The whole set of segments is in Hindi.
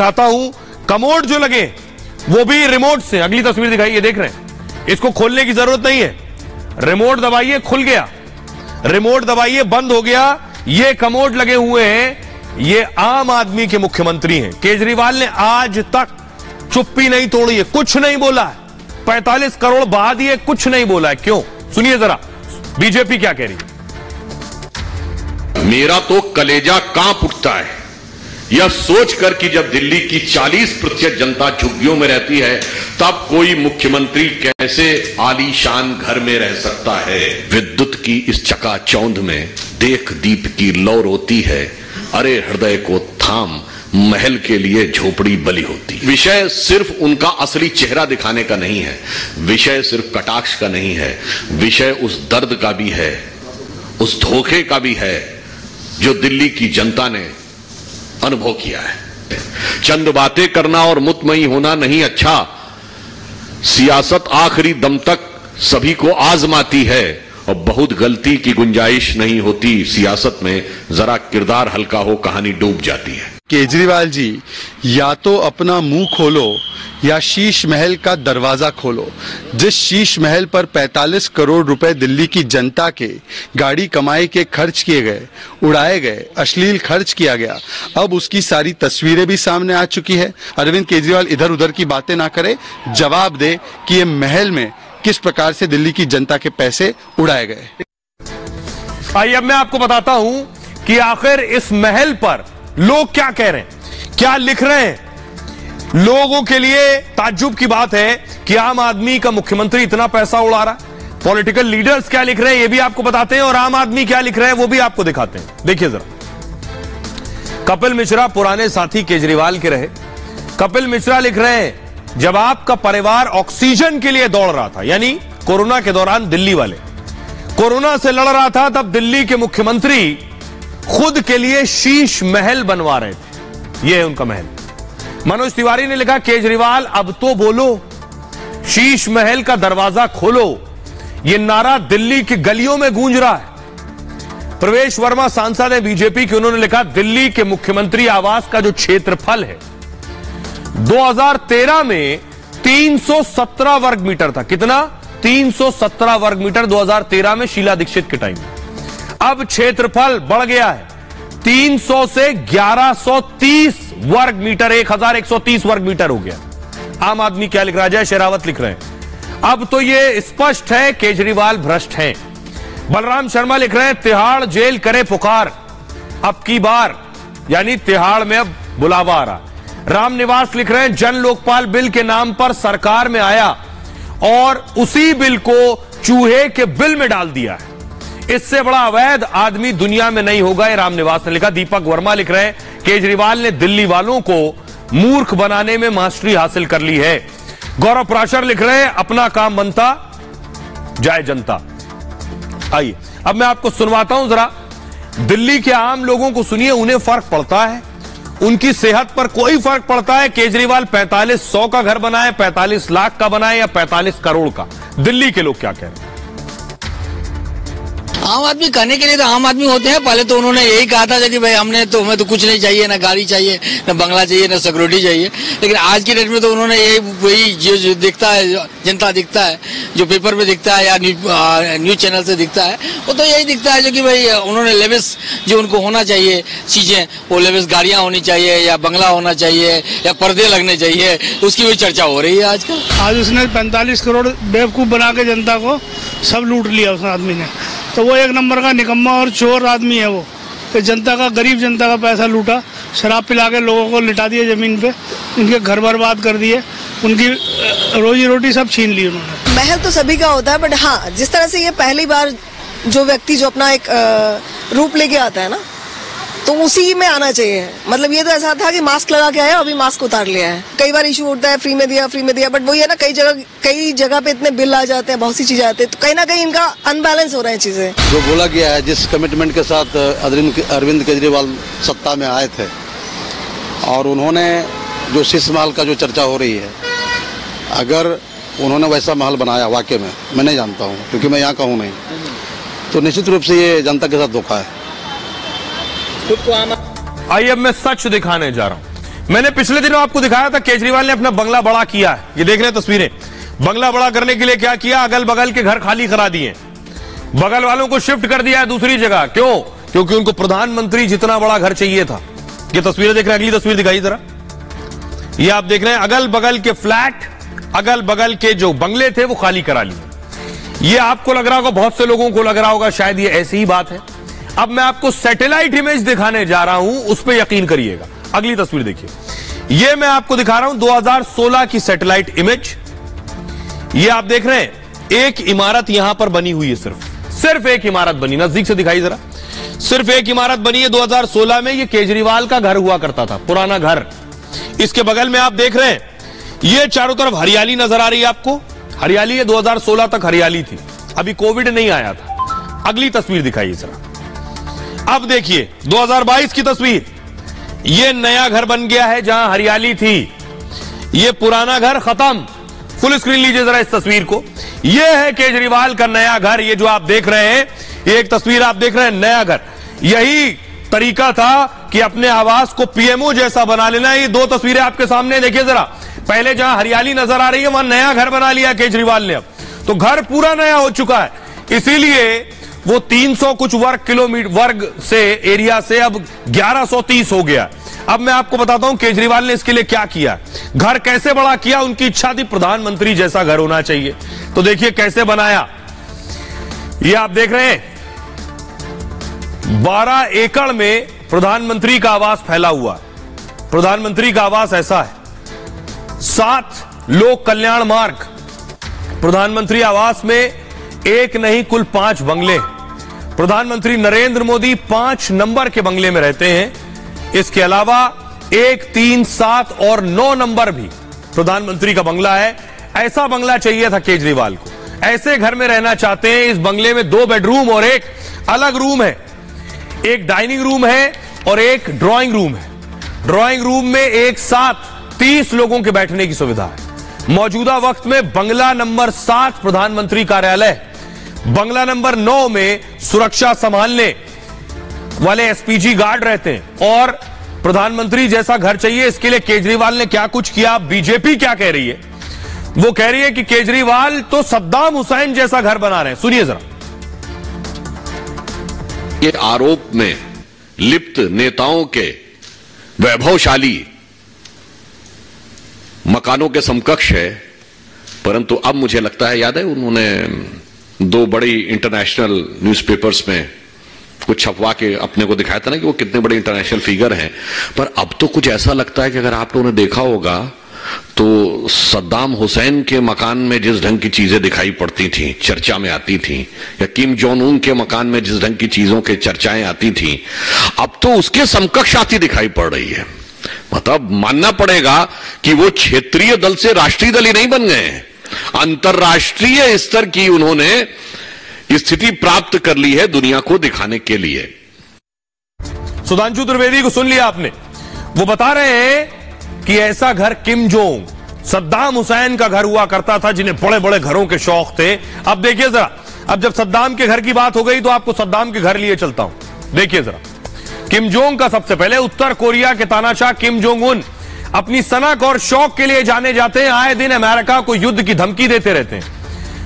दिखाता हूं, कमोड जो लगे वो भी रिमोट से। अगली तस्वीर दिखाई, ये देख रहे हैं, इसको खोलने की जरूरत नहीं है, रिमोट दबाइए खुल गया, रिमोट दबाइए बंद हो गया। ये कमोड लगे हुए हैं, ये आम आदमी के मुख्यमंत्री हैं। केजरीवाल ने आज तक चुप्पी नहीं तोड़ी है, कुछ नहीं बोला है, 45 करोड़ बहा दिए, कुछ नहीं बोला है। क्यों? सुनिए जरा बीजेपी क्या कह रही है। मेरा तो कलेजा कांप उठता है यह सोचकर कि जब दिल्ली की 40% जनता झुग्गियों में रहती है, तब कोई मुख्यमंत्री कैसे आलीशान घर में रह सकता है। विद्युत की इस चकाचौंध में देख दीप की लौ रोती है, अरे हृदय को थाम महल के लिए झोपड़ी बली होती। विषय सिर्फ उनका असली चेहरा दिखाने का नहीं है, विषय सिर्फ कटाक्ष का नहीं है, विषय उस दर्द का भी है, उस धोखे का भी है जो दिल्ली की जनता ने अनुभव किया है। चंद बातें करना और मुतमई होना नहीं अच्छा, सियासत आखिरी दम तक सभी को आजमाती है और बहुत गलती की गुंजाइश नहीं होती। सियासत में जरा किरदार हल्का हो कहानी डूब जाती है। केजरीवाल जी, या तो अपना मुंह खोलो या शीश महल का दरवाजा खोलो। जिस शीश महल पर 45 करोड़ रुपए दिल्ली की जनता के गाड़ी कमाई के खर्च किए गए, उड़ाए गए, अश्लील खर्च किया गया, अब उसकी सारी तस्वीरें भी सामने आ चुकी है। अरविंद केजरीवाल इधर उधर की बातें ना करे, जवाब दे कि ये महल में किस प्रकार से दिल्ली की जनता के पैसे उड़ाए गए। आइए अब मैं आपको बताता हूं कि आखिर इस महल पर लोग क्या कह रहे हैं, क्या लिख रहे हैं। लोगों के लिए ताज्जुब की बात है कि आम आदमी का मुख्यमंत्री इतना पैसा उड़ा रहा है। पॉलिटिकल लीडर्स क्या लिख रहे हैं ये भी आपको बताते हैं, और आम आदमी क्या लिख रहे हैं वो भी आपको दिखाते हैं। देखिए जरा, कपिल मिश्रा पुराने साथी केजरीवाल के रहे। कपिल मिश्रा लिख रहे हैं, जब आपका परिवार ऑक्सीजन के लिए दौड़ रहा था, यानी कोरोना के दौरान दिल्ली वाले कोरोना से लड़ रहा था, तब दिल्ली के मुख्यमंत्री खुद के लिए शीश महल बनवा रहे थे। यह है उनका महल। मनोज तिवारी ने लिखा, केजरीवाल अब तो बोलो, शीश महल का दरवाजा खोलो। यह नारा दिल्ली की गलियों में गूंज रहा है। प्रवेश वर्मा सांसद है बीजेपी के, उन्होंने लिखा, दिल्ली के मुख्यमंत्री आवास का जो क्षेत्रफल है 2013 में 317 वर्ग मीटर था। कितना? 317 वर्ग मीटर 2013 में शीला दीक्षित के टाइम में। अब क्षेत्रफल बढ़ गया है 300 से 1130 वर्ग मीटर, 1130 वर्ग मीटर हो गया। आम आदमी क्या लिख रहा है? जय शेरावत लिख रहे हैं, अब तो ये स्पष्ट है केजरीवाल भ्रष्ट हैं। बलराम शर्मा लिख रहे हैं, तिहाड़ जेल करे पुकार, अब की बार, यानी तिहाड़ में अब बुलावा आ रहा। राम निवास लिख रहे हैं, जन लोकपाल बिल के नाम पर सरकार में आया और उसी बिल को चूहे के बिल में डाल दिया है, इससे बड़ा अवैध आदमी दुनिया में नहीं होगा, ये राम निवास ने लिखा। दीपक वर्मा लिख रहे हैं, केजरीवाल ने दिल्ली वालों को मूर्ख बनाने में मास्टरी हासिल कर ली है। गौरव प्राशर लिख रहे हैं, अपना काम बनता जाए जनता। आइए अब मैं आपको सुनवाता हूं जरा, दिल्ली के आम लोगों को सुनिए, उन्हें फर्क पड़ता है, उनकी सेहत पर कोई फर्क पड़ता है। केजरीवाल 4500 का घर बनाए, 45 लाख का बनाए या 45 करोड़ का, दिल्ली के लोग क्या कह रहे हैं? आम आदमी कहने के लिए तो आम आदमी होते हैं। पहले तो उन्होंने यही कहा था कि भाई हमें तो कुछ नहीं चाहिए, ना गाड़ी चाहिए, ना बंगला चाहिए, ना सिक्योरिटी चाहिए। लेकिन आज की डेट में तो उन्होंने यही वही जो दिखता है, जनता दिखता है, जो पेपर में दिखता है या न्यूज चैनल से दिखता है, वो तो यही दिखता है जो कि भाई उन्होंने लेविस जो उनको होना चाहिए चीजें, वो लेविस गाड़ियां होनी चाहिए या बंगला होना चाहिए या पर्दे लगने चाहिए, उसकी भी चर्चा हो रही है आजकल। आज उसने 45 करोड़ बेवकूफ बना के जनता को सब लूट लिया उस आदमी ने, तो वो एक नंबर का निकम्मा और चोर आदमी है वो। तो जनता का, गरीब जनता का पैसा लूटा, शराब पिला के लोगों को लिटा दिया जमीन पे, इनके घर बर्बाद कर दिए, उनकी रोजी रोटी सब छीन ली उन्होंने। महल तो सभी का होता है, बट हाँ, जिस तरह से ये पहली बार जो व्यक्ति जो अपना एक रूप लेके आता है ना, तो उसी में आना चाहिए। मतलब ये तो ऐसा था कि मास्क लगा के आया, अभी मास्क उतार लिया है। कई बार इशू उठता है फ्री में दिया, बट वही है ना, कई जगह पे इतने बिल आ जाते हैं, बहुत सी चीजें आती हैं, तो कहीं ना कहीं इनका अनबैलेंस हो रहा है चीजें। जो बोला गया है, जिस कमिटमेंट के साथ अरविंद केजरीवाल सत्ता में आए थे, और उन्होंने जो शीश महल का जो चर्चा हो रही है, अगर उन्होंने वैसा महल बनाया वाकई में, मैं नहीं जानता हूँ क्योंकि मैं यहाँ का हूँ नहीं, तो निश्चित रूप से ये जनता के साथ धोखा है। आइए अब मैं सच दिखाने जा रहा हूं। मैंने पिछले दिनों आपको दिखाया था केजरीवाल ने अपना बंगला बड़ा किया है। ये देख रहे हैं तस्वीरें। बंगला बड़ा करने के लिए क्या किया, अगल बगल के घर खाली करा दिए, बगल वालों को शिफ्ट कर दिया है दूसरी जगह। क्यों? क्योंकि उनको प्रधानमंत्री जितना बड़ा घर चाहिए था। ये तस्वीरें देख रहे हैं, अगली तस्वीर दिखाई जरा। ये आप देख रहे हैं अगल बगल के फ्लैट, अगल बगल के जो बंगले थे वो खाली करा लिए। ये आपको लग रहा होगा, बहुत से लोगों को लग रहा होगा शायद ये ऐसी ही बात है। अब मैं आपको सैटेलाइट इमेज दिखाने जा रहा हूं, उस पर यकीन करिएगा। अगली तस्वीर देखिए। ये मैं आपको दिखा रहा हूं 2016 की सैटेलाइट इमेज। ये आप देख रहे हैं, एक इमारत यहां पर बनी हुई है, सिर्फ एक इमारत बनी। नजदीक से दिखाई जरा। सिर्फ एक इमारत बनी है 2016 में। ये केजरीवाल का घर हुआ करता था, पुराना घर। इसके बगल में आप देख रहे हैं, ये चारों तरफ हरियाली नजर आ रही है आपको। हरियाली है, 2016 तक हरियाली थी, अभी कोविड नहीं आया था। अगली तस्वीर दिखाइए जरा। अब देखिए 2022 की तस्वीर। ये नया घर बन गया है जहां हरियाली थी। ये पुराना घर खत्म। फुल स्क्रीन लीजिए जरा इस तस्वीर को। यह है केजरीवाल का नया घर। ये जो आप देख रहे हैं, ये एक तस्वीर आप देख रहे हैं, नया घर। यही तरीका था कि अपने आवास को पीएमओ जैसा बना लेना। ये दो तस्वीरें आपके सामने देखिए जरा। पहले जहां हरियाली नजर आ रही है वहां नया घर बना लिया केजरीवाल ने। अब तो घर पूरा नया हो चुका है, इसीलिए वो 300 कुछ वर्ग से एरिया से अब 1130 हो गया। अब मैं आपको बताता हूं केजरीवाल ने इसके लिए क्या किया, घर कैसे बड़ा किया। उनकी इच्छा थी प्रधानमंत्री जैसा घर होना चाहिए, तो देखिए कैसे बनाया। ये आप देख रहे हैं 12 एकड़ में प्रधानमंत्री का आवास फैला हुआ है। प्रधानमंत्री का आवास ऐसा है। 7 लोक कल्याण मार्ग। प्रधानमंत्री आवास में एक नहीं कुल 5 बंगले। प्रधानमंत्री नरेंद्र मोदी 5 नंबर के बंगले में रहते हैं। इसके अलावा 1, 3, 7 और 9 नंबर भी प्रधानमंत्री का बंगला है। ऐसा बंगला चाहिए था केजरीवाल को, ऐसे घर में रहना चाहते हैं। इस बंगले में 2 बेडरूम और एक अलग रूम है, एक डाइनिंग रूम है और एक ड्राइंग रूम है। ड्राइंग रूम में एक साथ 30 लोगों के बैठने की सुविधा है। मौजूदा वक्त में बंगला नंबर 7 प्रधानमंत्री कार्यालय, बंगला नंबर 9 में सुरक्षा संभालने वाले एसपीजी गार्ड रहते हैं। और प्रधानमंत्री जैसा घर चाहिए, इसके लिए केजरीवाल ने क्या कुछ किया। बीजेपी क्या कह रही है, वो कह रही है कि केजरीवाल तो सद्दाम हुसैन जैसा घर बना रहे हैं। सुनिए जरा। ये आरोप में लिप्त नेताओं के वैभवशाली मकानों के समकक्ष है, परंतु अब मुझे लगता है, याद है उन्होंने 2 बड़ी इंटरनेशनल न्यूज़पेपर्स में कुछ छपवा के अपने को दिखाया था ना कि वो कितने बड़े इंटरनेशनल फिगर हैं। पर अब तो कुछ ऐसा लगता है कि अगर आप लोगों ने देखा होगा तो सद्दाम हुसैन के मकान में जिस ढंग की चीजें दिखाई पड़ती थी, चर्चा में आती थी, या किम जोंग उन के मकान में जिस ढंग की चीजों के चर्चाएं आती थी, अब तो उसके समकक्ष आती दिखाई पड़ रही है। मतलब मानना पड़ेगा कि वो क्षेत्रीय दल से राष्ट्रीय दल ही नहीं बन गए हैं, अंतरराष्ट्रीय स्तर की उन्होंने स्थिति प्राप्त कर ली है दुनिया को दिखाने के लिए। सुधांशु त्रिवेदी को सुन लिया आपने। वो बता रहे हैं कि ऐसा घर किम जोंग, सद्दाम हुसैन का घर हुआ करता था, जिन्हें बड़े बड़े घरों के शौक थे। अब देखिए जरा, अब जब सद्दाम के घर की बात हो गई तो आपको सद्दाम के घर लिए चलता हूं। देखिए जरा, किम जोंग का सबसे पहले उत्तर कोरिया के तानाशाह किम जोंग उन अपनी सनक और शौक के लिए जाने जाते हैं। आए दिन अमेरिका को युद्ध की धमकी देते रहते हैं।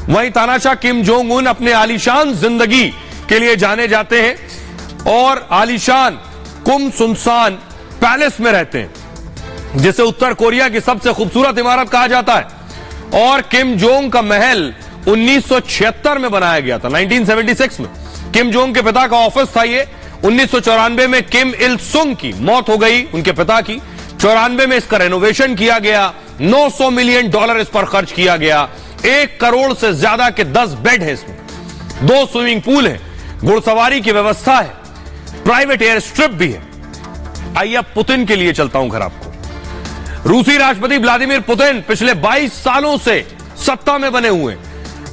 वहीं तानाशाह किम जोंग उन अपने आलीशान जिंदगी के लिए जाने जाते हैं और आलीशान कुम सुनसान पैलेस में रहते हैं, जिसे उत्तर कोरिया की सबसे खूबसूरत इमारत कहा जाता है। और किम जोंग का महल 1976 में बनाया गया था, 1976 में। किम जोंग के पिता का ऑफिस था ये। 1994 में किम इल सुंग की मौत हो गई, उनके पिता की। 94 में इसका रेनोवेशन किया गया, $900 मिलियन इस पर खर्च किया गया। 1 करोड़ से ज्यादा के 10 बेड है इसमें, 2 स्विमिंग पूल है, घुड़सवारी की व्यवस्था है, प्राइवेट एयर स्ट्रिप भी है। आइए अब पुतिन के लिए चलता हूं घर आपको। रूसी राष्ट्रपति व्लादिमीर पुतिन पिछले 22 सालों से सत्ता में बने हुए।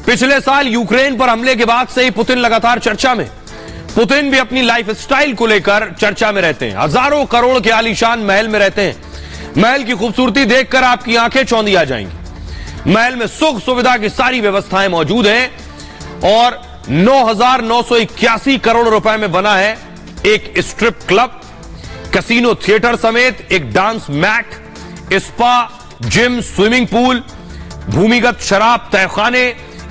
पिछले साल यूक्रेन पर हमले के बाद से ही पुतिन लगातार चर्चा में। पुतिन भी अपनी लाइफ स्टाइल को लेकर चर्चा में रहते हैं। हजारों करोड़ के आलीशान महल में रहते हैं। महल की खूबसूरती देखकर आपकी आंखें चौंधी आ जाएंगी। महल में सुख सुविधा की सारी व्यवस्थाएं मौजूद हैं और 9,981 करोड़ रुपए में बना है एक स्ट्रिप क्लब। कैसीनो थिएटर समेत एक dance mat, spa, gym, swimming pool, भूमिगत शराब तहखाने,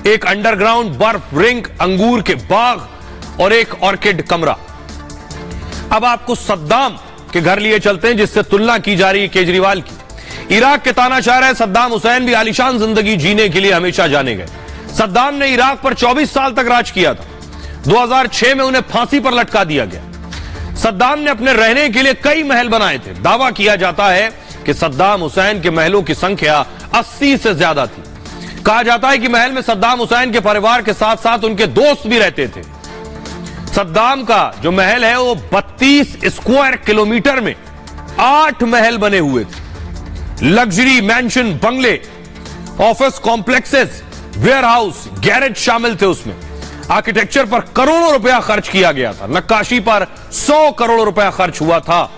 एक अंडरग्राउंड बर्फ रिंग, अंगूर के बाग और एक ऑर्किड कमरा। अब आपको सद्दाम के घर लिए चलते हैं, जिससे तुलना की जा रही है केजरीवाल की। इराक के तानाशाह है सद्दाम हुसैन भी आलीशान जिंदगी जीने के लिए हमेशा जाने गए। सद्दाम ने इराक पर 24 साल तक राज किया था। 2006 में उन्हें फांसी पर लटका दिया गया। सद्दाम ने अपने रहने के लिए कई महल बनाए थे। दावा किया जाता है कि सद्दाम हुसैन के महलों की संख्या 80 से ज्यादा थी। कहा जाता है कि महल में सद्दाम हुसैन के परिवार के साथ साथ उनके दोस्त भी रहते थे। सद्दाम का जो महल है वो 32 स्क्वायर किलोमीटर में 8 महल बने हुए थे। लग्जरी मैंशन, बंगले, office complexes, ware house, garage शामिल थे उसमें। आर्किटेक्चर पर करोड़ों रुपया खर्च किया गया था। नक्काशी पर 100 करोड़ रुपया खर्च हुआ था।